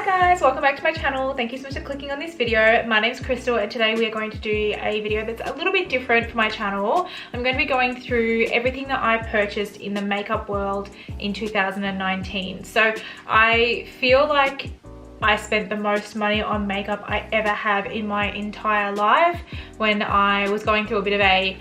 Hi guys, welcome back to my channel. Thank you so much for clicking on this video. My name's Crystal and today we are going to do a video that's a little bit different for my channel. I'm going to be going through everything that I purchased in the makeup world in 2019. So I feel like I spent the most money on makeup I ever have in my entire life when I was going through a bit of a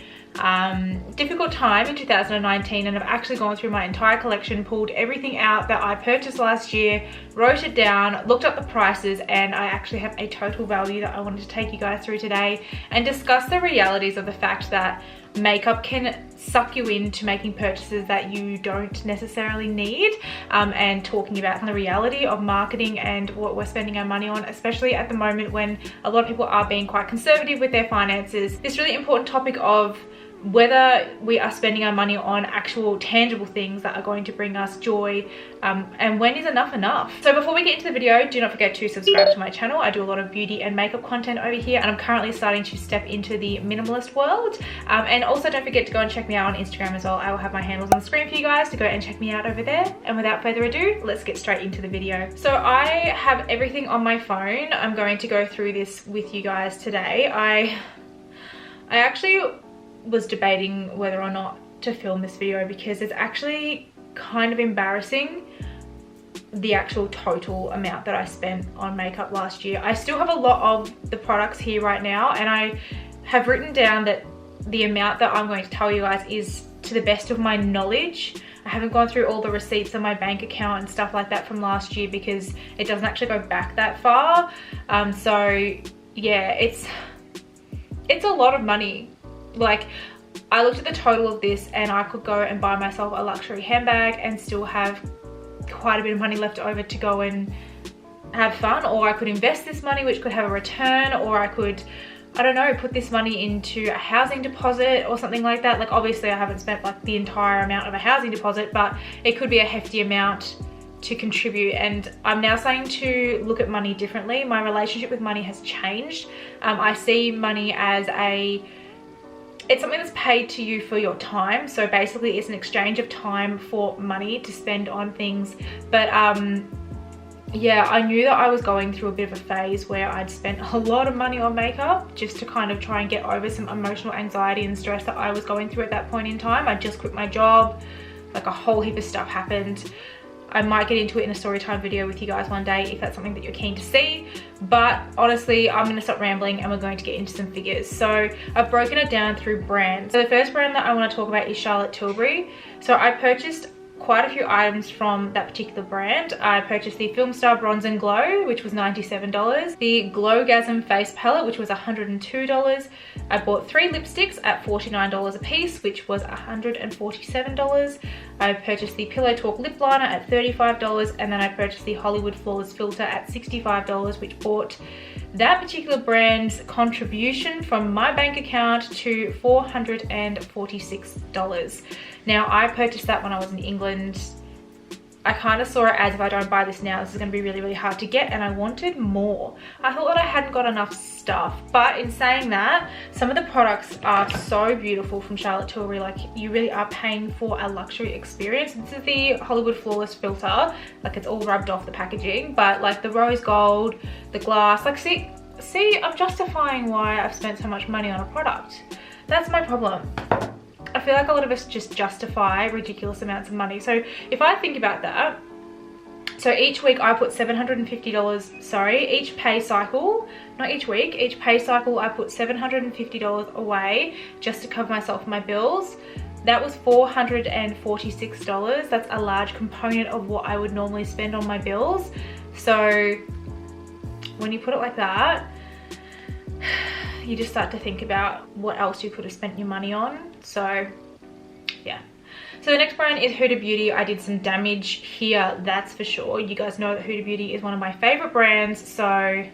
difficult time in 2019, and I've actually gone through my entire collection, pulled everything out that I purchased last year, wrote it down, looked up the prices, and I actually have a total value that I wanted to take you guys through today and discuss the realities of the fact that makeup can suck you into making purchases that you don't necessarily need, and talking about the reality of marketing and what we're spending our money on, especially at the moment when a lot of people are being quite conservative with their finances. This really important topic of whether we are spending our money on actual tangible things that are going to bring us joy, and when is enough. So before we get into the video, do not forget to subscribe to my channel. I do a lot of beauty and makeup content over here, and I'm currently starting to step into the minimalist world. And also don't forget to go and check me out on Instagram as well. I will have my handles on the screen for you guys to go and check me out over there. And without further ado, let's get straight into the video. So I have everything on my phone. I'm going to go through this with you guys today. I actually was debating whether or not to film this video because it's actually kind of embarrassing, the actual total amount that I spent on makeup last year. I still have a lot of the products here right now, and I have written down that the amount that I'm going to tell you guys is to the best of my knowledge. I haven't gone through all the receipts on my bank account and stuff like that from last year because it doesn't actually go back that far. So yeah, it's a lot of money. Like, I looked at the total of this and I could go and buy myself a luxury handbag and still have quite a bit of money left over to go and have fun, or I could invest this money which could have a return, or I could, I don't know, put this money into a housing deposit or something like that. Like, obviously I haven't spent like the entire amount of a housing deposit, but it could be a hefty amount to contribute. And I'm now starting to look at money differently. My relationship with money has changed. I see money as it's something that's paid to you for your time. So basically it's an exchange of time for money to spend on things. But yeah, I knew that I was going through a bit of a phase where I'd spent a lot of money on makeup just to kind of try and get over some emotional anxiety and stress that I was going through at that point in time. I just quit my job, like a whole heap of stuff happened. I might get into it in a story time video with you guys one day if that's something that you're keen to see. But honestly, I'm going to stop rambling and we're going to get into some figures. So I've broken it down through brands. So the first brand that I want to talk about is Charlotte Tilbury. So I purchased quite a few items from that particular brand. I purchased the Film Star Bronze and Glow, which was $97. The Glowgasm Face Palette, which was $102. I bought 3 lipsticks at $49 a piece, which was $147. I purchased the Pillow Talk Lip Liner at $35, and then I purchased the Hollywood Flawless Filter at $65, which brought that particular brand's contribution from my bank account to $446. Now, I purchased that when I was in England. I kind of saw it as, if I don't buy this now, this is going to be really, really hard to get, and I wanted more. I thought that I hadn't got enough stuff, but in saying that, some of the products are so beautiful from Charlotte Tilbury. Like, you really are paying for a luxury experience. This is the Hollywood Flawless Filter. Like, it's all rubbed off the packaging, but like the rose gold, the glass, like see, I'm justifying why I've spent so much money on a product. That's my problem. I feel like a lot of us just justify ridiculous amounts of money. So if I think about that, so each week I put $750, sorry, each pay cycle, not each week, each pay cycle I put $750 away just to cover myself for my bills. That was $446. That's a large component of what I would normally spend on my bills. So when you put it like that, you just start to think about what else you could have spent your money on. So yeah. So the next brand is Huda Beauty. I did some damage here, that's for sure. You guys know that Huda Beauty is one of my favorite brands, so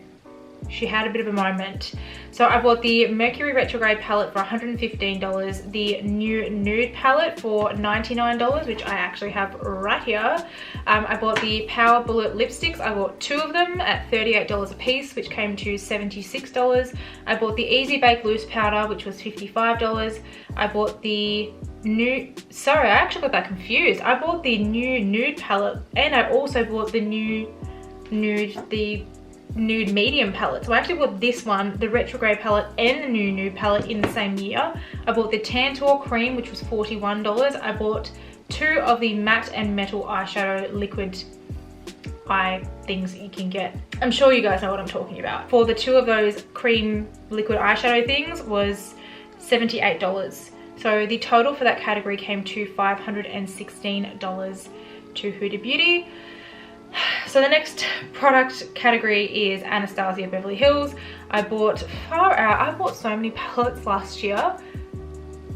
she had a bit of a moment. So I bought the Mercury Retrograde palette for $115, the new nude palette for $99, which I actually have right here. I bought the Power Bullet lipsticks. I bought 2 of them at $38 a piece, which came to $76. I bought the Easy Bake Loose Powder, which was $55. I bought the new, sorry, I actually got that confused. I bought the new nude palette, and I also bought the new the nude medium palette. So I actually bought this one, the retrograde palette, and the new nude palette in the same year. I bought the Tantour cream, which was $41. I bought 2 of the matte and metal eyeshadow liquid eye things that you can get. I'm sure you guys know what I'm talking about. For the 2 of those cream liquid eyeshadow things was $78. So the total for that category came to $516 to Huda Beauty. So the next product category is Anastasia Beverly Hills. I bought I bought so many palettes last year.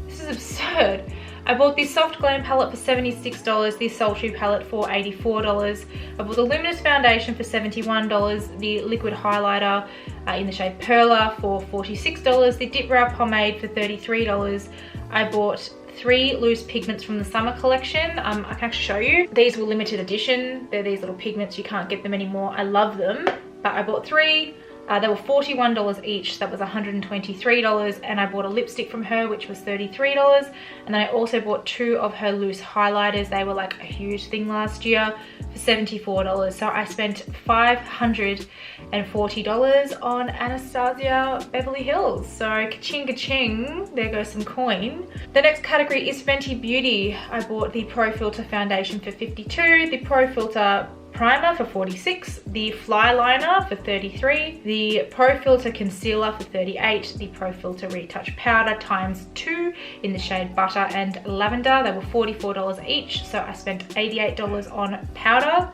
This is absurd. I bought the Soft Glam palette for $76, the Sultry palette for $84. I bought the Luminous foundation for $71, the liquid highlighter in the shade Perla for $46, the Dip Brow pomade for $33. I bought 3 loose pigments from the summer collection. I can actually show you. These were limited edition. They're these little pigments. You can't get them anymore. I love them, but I bought 3. They were $41 each, so that was $123, and I bought a lipstick from her, which was $33, and then I also bought 2 of her loose highlighters. They were like a huge thing last year for $74, so I spent $540 on Anastasia Beverly Hills. So ka-ching ka-ching, there goes some coin. The next category is Fenty Beauty. I bought the Pro Filter foundation for $52, the Pro Filter primer for $46, the Fly Liner for $33, the Pro Filter concealer for $38, the Pro Filter retouch powder ×2 in the shade Butter and Lavender. They were $44 each, so I spent $88 on powder.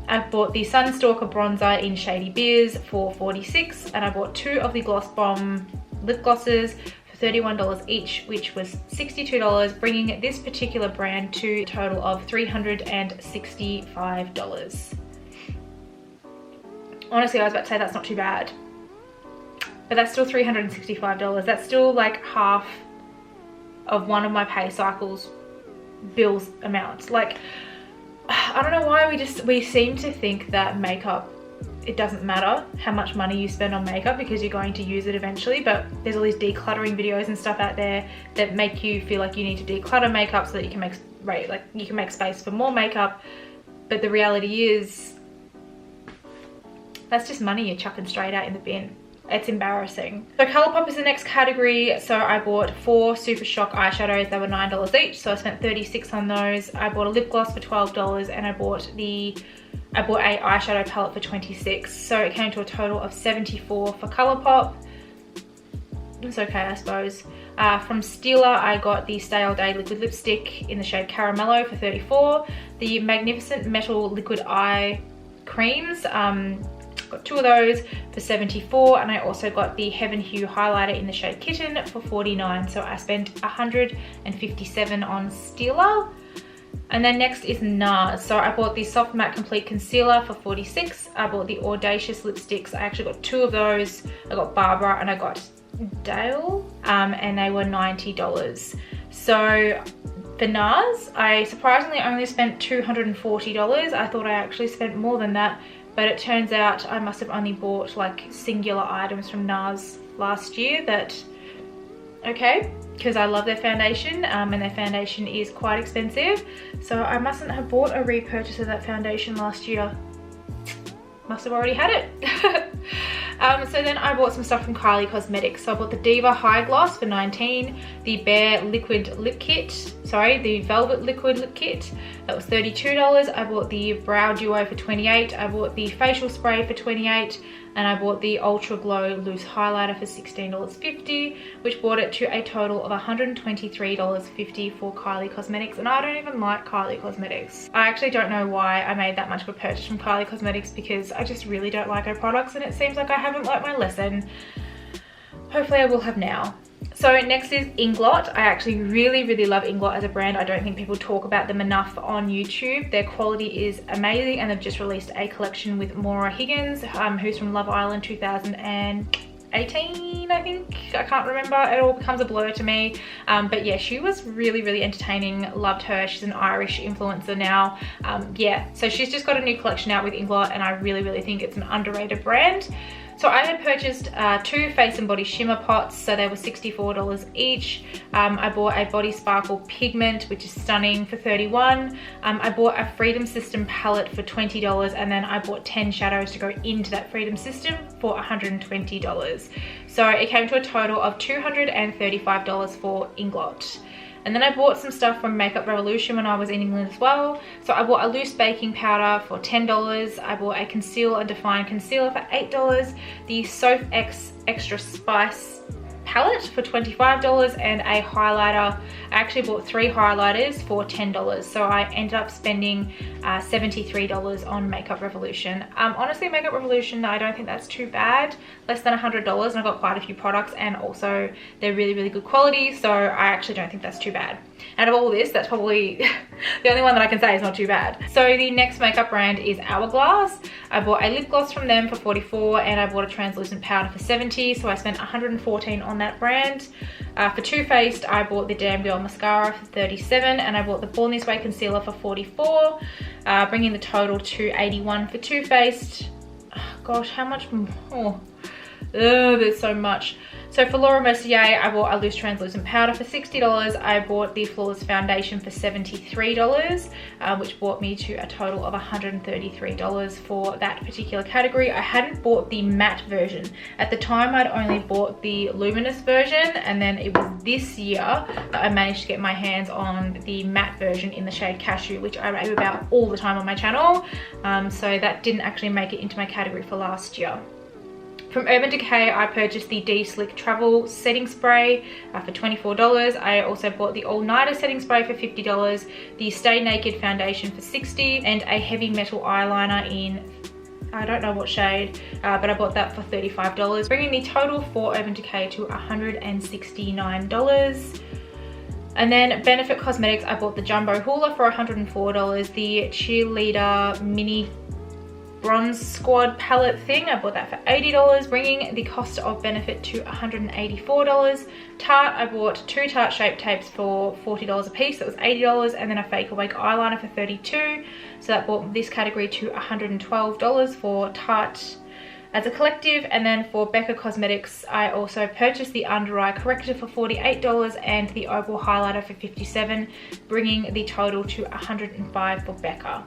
I bought the Sunstalker bronzer in Shady Biz for $46, and I bought 2 of the Gloss Bomb lip glosses $31 each, which was $62, bringing this particular brand to a total of $365. Honestly, I was about to say that's not too bad, but that's still $365. That's still like half of one of my pay cycles bills amounts. Like, I don't know why we seem to think that makeup, it doesn't matter how much money you spend on makeup because you're going to use it eventually, but there's all these decluttering videos and stuff out there that make you feel like you need to declutter makeup so that you can make space for more makeup. But the reality is that's just money you're chucking straight out in the bin. It's embarrassing. So ColourPop is the next category. So I bought 4 Super Shock eyeshadows. They were $9 each, so I spent $36 on those. I bought a lip gloss for $12, and I bought a eyeshadow palette for $26. So it came to a total of $74 for ColourPop. It's okay, I suppose. From Stila, I got the Stay All Day liquid lipstick in the shade Caramello for $34. The Magnificent Metal liquid eye creams, got 2 of those for $74, and I also got the Heaven Hue highlighter in the shade Kitten for $49. So I spent $157 on Stila. And then next is NARS. So I bought the Soft Matte Complete Concealer for $46. I bought the Audacious lipsticks. I actually got 2 of those. I got Barbara and I got Dale, and they were $90. So for NARS, I surprisingly only spent $240. I thought I actually spent more than that, but it turns out I must have only bought like singular items from NARS last year that, okay, because I love their foundation, and their foundation is quite expensive. So I mustn't have bought a repurchase of that foundation last year. Must have already had it. So then I bought some stuff from Kylie Cosmetics. So I bought the Diva High Gloss for $19, the Bare Liquid Lip Kit, the Velvet Liquid Lip Kit, that was $32. I bought the Brow Duo for $28. I bought the Facial Spray for $28, and I bought the Ultra Glow Loose Highlighter for $16.50, which brought it to a total of $123.50 for Kylie Cosmetics. And I don't even like Kylie Cosmetics. I actually don't know why I made that much of a purchase from Kylie Cosmetics, because I just really don't like her products, and it seems like I haven't learnt my lesson. Hopefully I will have now. So next is Inglot. I actually really love Inglot as a brand. I don't think people talk about them enough on YouTube. Their quality is amazing, and they've just released a collection with Maura Higgins, who's from Love Island 2018, I think. I can't remember. It all becomes a blur to me. But yeah, she was really entertaining. Loved her. She's an Irish influencer now. Yeah, so she's just got a new collection out with Inglot, and I really think it's an underrated brand. So I had purchased 2 face and body shimmer pots, so they were $64 each. I bought a Body Sparkle pigment, which is stunning, for $31. I bought a Freedom System palette for $20, and then I bought 10 shadows to go into that Freedom System for $120. So it came to a total of $235 for Inglot. And then I bought some stuff from Makeup Revolution when I was in England as well. So I bought a loose baking powder for $10. I bought a Conceal and Define concealer for $8. The Soap X Extra Spice palette for $25, and a highlighter. I actually bought 3 highlighters for $10, so I ended up spending $73 on Makeup Revolution. Honestly, Makeup Revolution, I don't think that's too bad. Less than $100, and I got quite a few products, and also they're really, really good quality, so I actually don't think that's too bad. Out of all this, that's probably the only one that I can say is not too bad. So the next makeup brand is Hourglass. I bought a lip gloss from them for $44, and I bought a translucent powder for $70, so I spent $114 on that brand. For Too Faced, I bought the Damn Girl mascara for $37, and I bought the Born This Way concealer for $44, bringing the total to $81 for Too Faced. Oh, gosh, how much more? There's so much. So for Laura Mercier, I bought a loose translucent powder for $60. I bought the Flawless foundation for $73, which brought me to a total of $133 for that particular category. I hadn't bought the matte version. At the time, I'd only bought the luminous version, and then it was this year that I managed to get my hands on the matte version in the shade Cashew, which I rave about all the time on my channel. So that didn't actually make it into my category for last year. From Urban Decay, I purchased the De-Slick Travel Setting Spray for $24. I also bought the All Nighter Setting Spray for $50, the Stay Naked Foundation for $60, and a Heavy Metal Eyeliner in, I don't know what shade, but I bought that for $35, bringing the total for Urban Decay to $169. And then Benefit Cosmetics, I bought the Jumbo Hoola for $104, the Cheerleader Mini Bronze Squad palette thing, I bought that for $80, bringing the cost of Benefit to $184. Tarte, I bought 2 Tarte Shape Tapes for $40 a piece, that was $80, and then a Fake Awake eyeliner for $32, so that brought this category to $112 for Tarte as a collective. And then for Becca Cosmetics, I also purchased the Under Eye Corrector for $48 and the Opal Highlighter for $57, bringing the total to $105 for Becca.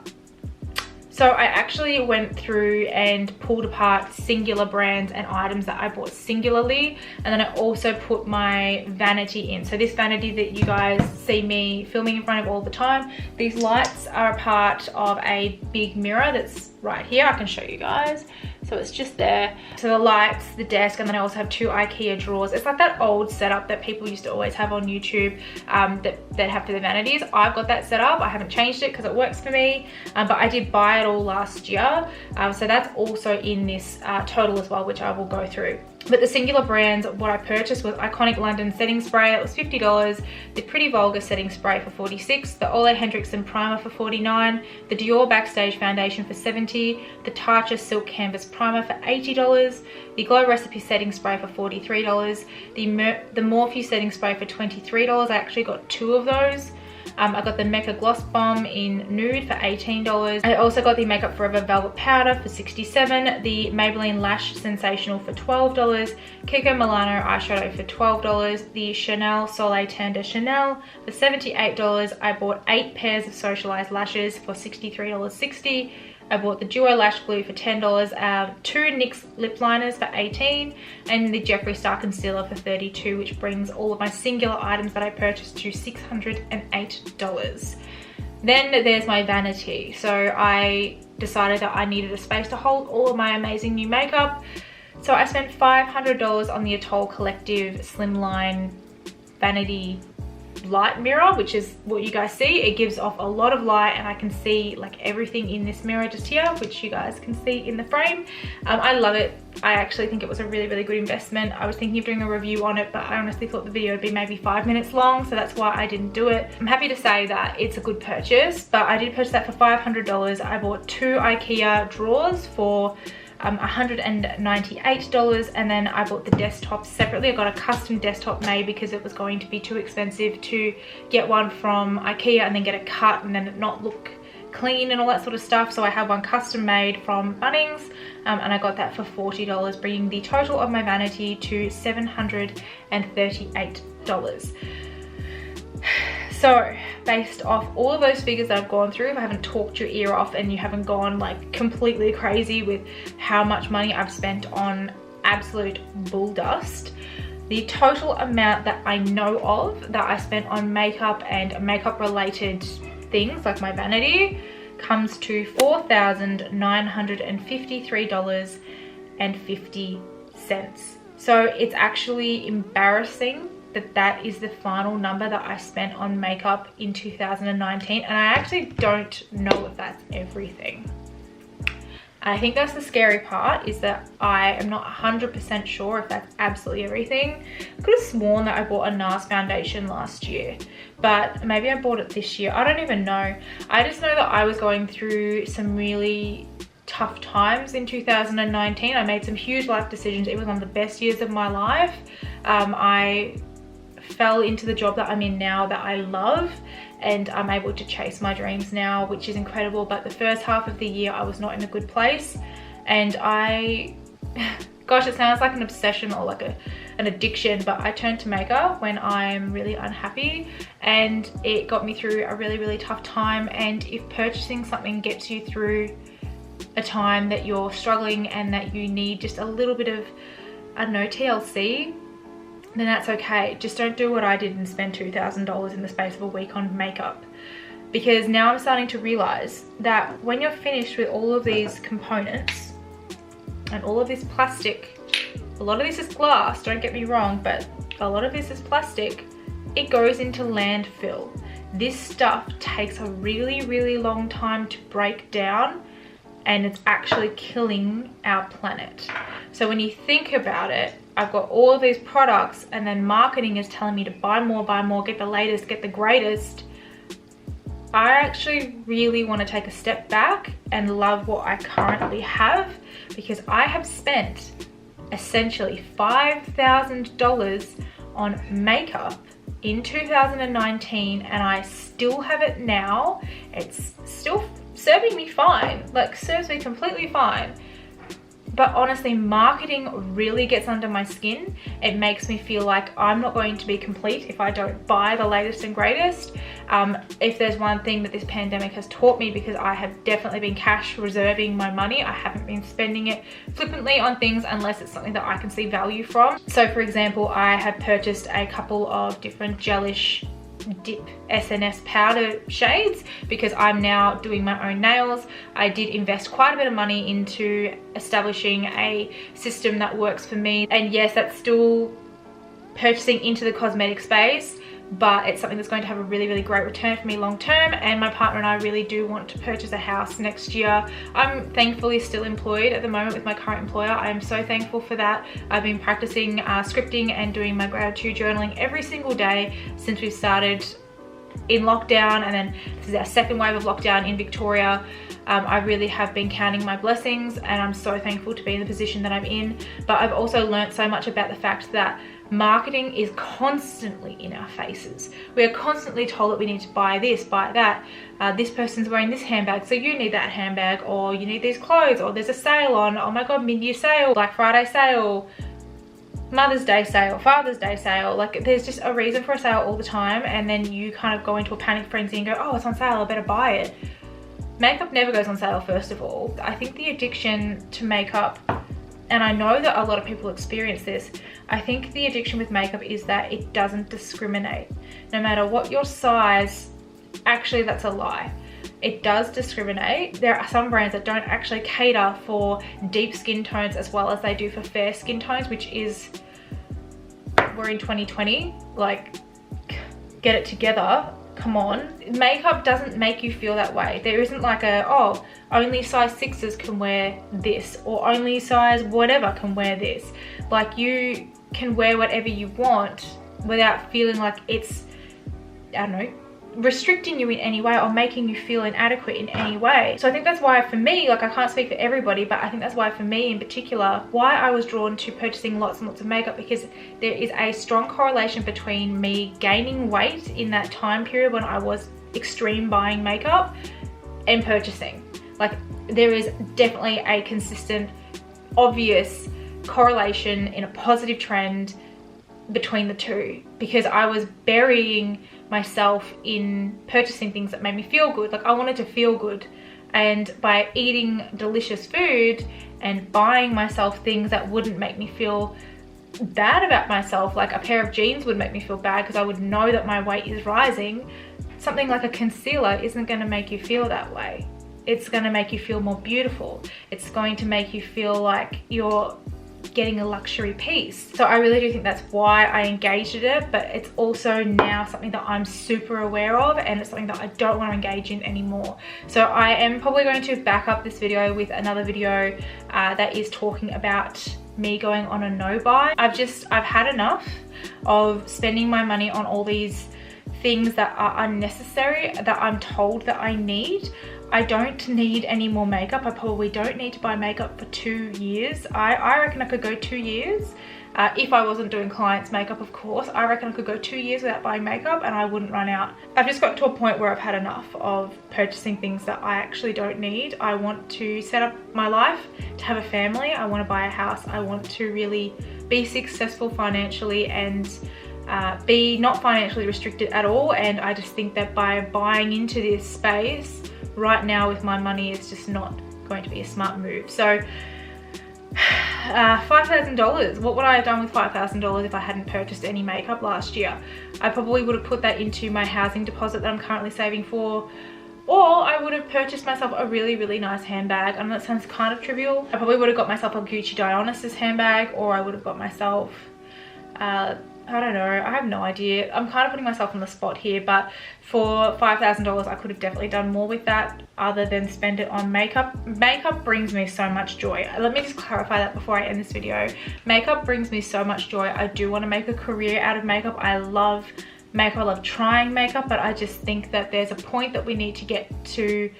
So I actually went through and pulled apart singular brands and items that I bought singularly, and then I also put my vanity in. So this vanity that you guys see me filming in front of all the time, these lights are a part of a big mirror that's right here. I can show you guys. So it's just there. So the lights, the desk, and then I also have 2 IKEA drawers. It's like that old setup that people used to always have on YouTube that have for the vanities. I've got that set up. I haven't changed it because it works for me, but I did buy it all last year. So that's also in this total as well, which I will go through. But the singular brands, what I purchased was Iconic London Setting Spray, it was $50, the Pretty Vulgar Setting Spray for $46, the Ole Henriksen Primer for $49, the Dior Backstage Foundation for $70, the Tatcha Silk Canvas Primer for $80, the Glow Recipe Setting Spray for $43, the Morphe Setting Spray for $23, I actually got 2 of those. I got the Mecca Gloss Bomb in Nude for $18. I also got the Makeup Forever Velvet Powder for $67, the Maybelline Lash Sensational for $12, Kiko Milano Eyeshadow for $12, the Chanel Soleil Tan de Chanel for $78. I bought 8 pairs of Socialized lashes for $63.60. I bought the Duo Lash Glue for $10, 2 NYX lip liners for $18, and the Jeffree Star Concealer for $32, which brings all of my singular items that I purchased to $608. Then there's my vanity. So I decided that I needed a space to hold all of my amazing new makeup. So I spent $500 on the Atoll Collective Slimline Vanity light mirror, which is what you guys see. It gives off a lot of light, and I can see like everything in this mirror just here, which you guys can see in the frame. I love it. I actually think it was a really, really good investment. I was thinking of doing a review on it, but I honestly thought the video would be maybe 5 minutes long, so that's why I didn't do it. I'm happy to say that it's a good purchase, but I did purchase that for $500. I bought 2 IKEA drawers for $198, and then I bought the desktop separately. I got a custom desktop made because it was going to be too expensive to get one from IKEA and then get it cut and then it not look clean and all that sort of stuff. So I have one custom made from Bunnings, and I got that for $40, bringing the total of my vanity to $738. So based off all of those figures that I've gone through, if I haven't talked your ear off and you haven't gone like completely crazy with how much money I've spent on absolute bull dust, the total amount that I know of that I spent on makeup and makeup related things like my vanity comes to $4,953.50. So it's actually embarrassing that that is the final number that I spent on makeup in 2019, and I actually don't know if that's everything. I think that's the scary part, is that I am not 100% sure if that's absolutely everything. I could have sworn that I bought a NARS foundation last year, but maybe I bought it this year. I don't even know. I just know that I was going through some really tough times in 2019. I made some huge life decisions. It was one of the best years of my life. I fell into the job that I'm in now that I love, and I'm able to chase my dreams now, which is incredible. But the first half of the year I was not in a good place, and gosh, it sounds like an obsession or like an addiction, but I turn to makeup when I'm really unhappy, and it got me through a really, really tough time. And if purchasing something gets you through a time that you're struggling and that you need just a little bit of, I don't know, TLC, then that's okay. Just don't do what I did and spend $2,000 in the space of a week on makeup. Because now I'm starting to realize that when you're finished with all of these components and all of this plastic, a lot of this is glass, don't get me wrong, but a lot of this is plastic, it goes into landfill. This stuff takes a really, really long time to break down, and it's actually killing our planet. So when you think about it, I've got all of these products, and then marketing is telling me to buy more, get the latest, get the greatest. I actually really want to take a step back and love what I currently have, because I have spent essentially $5,000 on makeup in 2019, and I still have it now. It's still serving me fine, like serves me completely fine. But honestly, marketing really gets under my skin. It makes me feel like I'm not going to be complete if I don't buy the latest and greatest. If there's one thing that this pandemic has taught me, because I have definitely been cash reserving my money, I haven't been spending it flippantly on things unless it's something that I can see value from. So for example, I have purchased a couple of different gelish dip SNS powder shades because I'm now doing my own nails. I did invest quite a bit of money into establishing a system that works for me, and yes, that's still purchasing into the cosmetic space, but it's something that's going to have a really, really great return for me long term. And my partner and I really do want to purchase a house next year. I'm thankfully still employed at the moment with my current employer. I am so thankful for that. I've been practicing scripting and doing my gratitude journaling every single day since we started in lockdown, and then this is our second wave of lockdown in Victoria. I really have been counting my blessings, and I'm so thankful to be in the position that I'm in. But I've also learned so much about the fact that marketing is constantly in our faces. We are constantly told that we need to buy this, buy that. This person's wearing this handbag, so you need that handbag, or you need these clothes, or there's a sale on, oh my god, mid-year sale, Black Friday sale, Mother's Day sale, Father's Day sale. Like, there's just a reason for a sale all the time, and then you kind of go into a panic frenzy and go, oh, it's on sale, I better buy it. Makeup never goes on sale, first of all. I think the addiction to makeup, and I know that a lot of people experience this, I think the addiction with makeup is that it doesn't discriminate. No matter what your size, actually that's a lie. It does discriminate. There are some brands that don't actually cater for deep skin tones as well as they do for fair skin tones, which is, we're in 2020, like, get it together. Come on. Makeup doesn't make you feel that way. There isn't like a, oh, only size 6s can wear this, or only size whatever can wear this. Like, you can wear whatever you want without feeling like it's, I don't know, restricting you in any way or making you feel inadequate in any way. So I think that's why for me, like, I can't speak for everybody, but I think that's why for me in particular, why I was drawn to purchasing lots and lots of makeup, because there is a strong correlation between me gaining weight in that time period when I was extreme buying makeup and purchasing. Like, there is definitely a consistent, obvious correlation in a positive trend between the two, because I was burying myself in purchasing things that made me feel good. Like, I wanted to feel good, and by eating delicious food and buying myself things that wouldn't make me feel bad about myself, like a pair of jeans would make me feel bad because I would know that my weight is rising. Something like a concealer isn't going to make you feel that way. It's going to make you feel more beautiful. It's going to make you feel like you're getting a luxury piece. So I really do think that's why I engaged in it, but it's also now something that I'm super aware of, and it's something that I don't want to engage in anymore. So I am probably going to back up this video with another video that is talking about me going on a no buy. I've had enough of spending my money on all these things that are unnecessary, that I'm told that I need. I don't need any more makeup. I probably don't need to buy makeup for 2 years. I reckon I could go 2 years. If I wasn't doing clients' makeup, of course. I reckon I could go 2 years without buying makeup and I wouldn't run out. I've just got to a point where I've had enough of purchasing things that I actually don't need. I want to set up my life, to have a family. I want to buy a house. I want to really be successful financially and be not financially restricted at all. And I just think that by buying into this space right now with my money is just not going to be a smart move. So $5,000. What would I have done with $5,000 if I hadn't purchased any makeup last year? I probably would have put that into my housing deposit that I'm currently saving for, or I would have purchased myself a really, really nice handbag. I know that sounds kind of trivial. I probably would have got myself a Gucci Dionysus handbag, or I would have got myself I don't know, I have no idea. I'm kind of putting myself on the spot here, but for $5,000 I could have definitely done more with that other than spend it on makeup. Makeup brings me so much joy. Let me just clarify that before I end this video. Makeup brings me so much joy. I do want to make a career out of makeup. I love makeup, I love trying makeup, but I just think that there's a point that we need to get to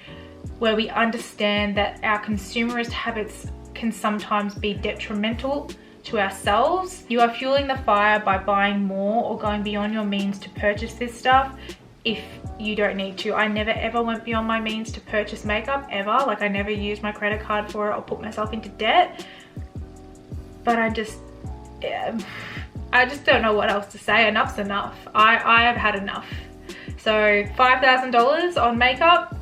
where we understand that our consumerist habits can sometimes be detrimental to ourselves. You are fueling the fire by buying more or going beyond your means to purchase this stuff if you don't need to. I never ever went beyond my means to purchase makeup, ever. Like, I never used my credit card for it or put myself into debt. But I just don't know what else to say. Enough's enough. I have had enough. So $5,000 on makeup,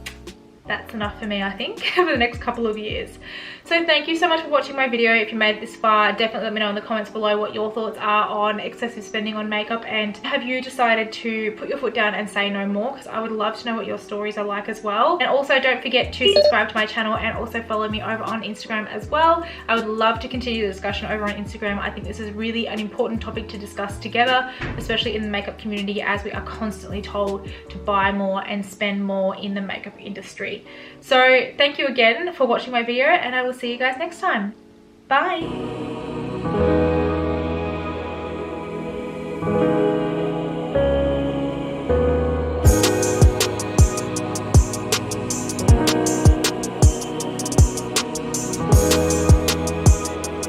that's enough for me, I think, for the next couple of years. So thank you so much for watching my video. If you made it this far, definitely let me know in the comments below what your thoughts are on excessive spending on makeup, and have you decided to put your foot down and say no more, because I would love to know what your stories are like as well. And also don't forget to subscribe to my channel and also follow me over on Instagram as well. I would love to continue the discussion over on Instagram. I think this is really an important topic to discuss together, especially in the makeup community, as we are constantly told to buy more and spend more in the makeup industry. So thank you again for watching my video, and I will see you guys next time. Bye.